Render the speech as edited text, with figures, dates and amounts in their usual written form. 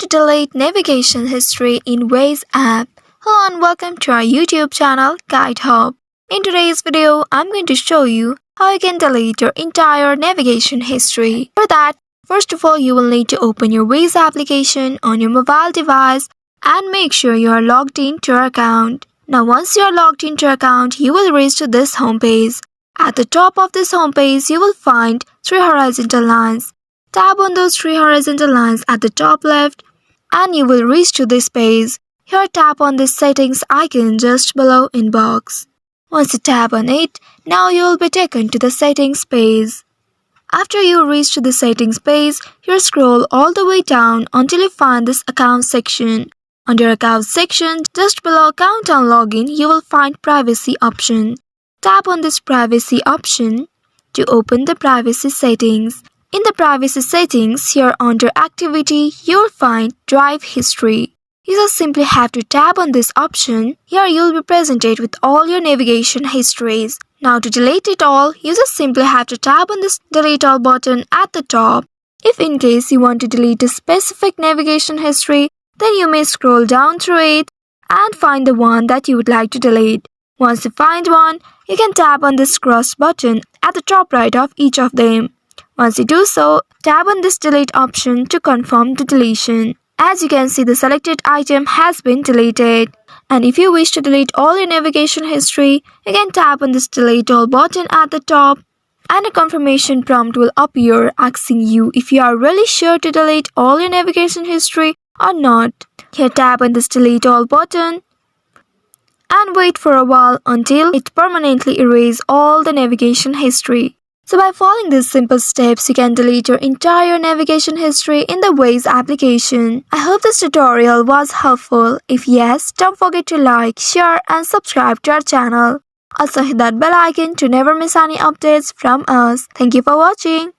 to delete navigation history in Waze app. Hello and welcome to our YouTube channel Guide Hub. In today's video, I'm going to show you how you can delete your entire navigation history. For that, first of all, you will need to open your Waze application on your mobile device and make sure you are logged into your account. Now once you are logged into your account, you will reach to this homepage. At the top of this homepage, you will find 3 horizontal lines. Tap on those 3 horizontal lines at the top left and you will reach to this page. Here tap on this settings icon just below inbox. Once you tap on it, now you will be taken to the settings page. After you reach to the settings page, you scroll all the way down until you find this account section. Under account section, just below account and login, you will find privacy option. Tap on this privacy option to open the privacy settings. In the privacy settings, here under activity, you will find drive history. You just simply have to tap on this option. Here you will be presented with all your navigation histories. Now to delete it all, you just simply have to tap on this delete all button at the top. If in case you want to delete a specific navigation history, then you may scroll down through it and find the one that you would like to delete. Once you find one, you can tap on this cross button at the top right of each of them. Once you do so, tap on this delete option to confirm the deletion. As you can see, the selected item has been deleted. And if you wish to delete all your navigation history, you can tap on this delete all button at the top and a confirmation prompt will appear asking you if you are really sure to delete all your navigation history or not. Here tap on this delete all button and wait for a while until it permanently erases all the navigation history. So by following these simple steps, you can delete your entire navigation history in the Waze application. I hope this tutorial was helpful. If yes, don't forget to like, share and subscribe to our channel. Also hit that bell icon to never miss any updates from us. Thank you for watching.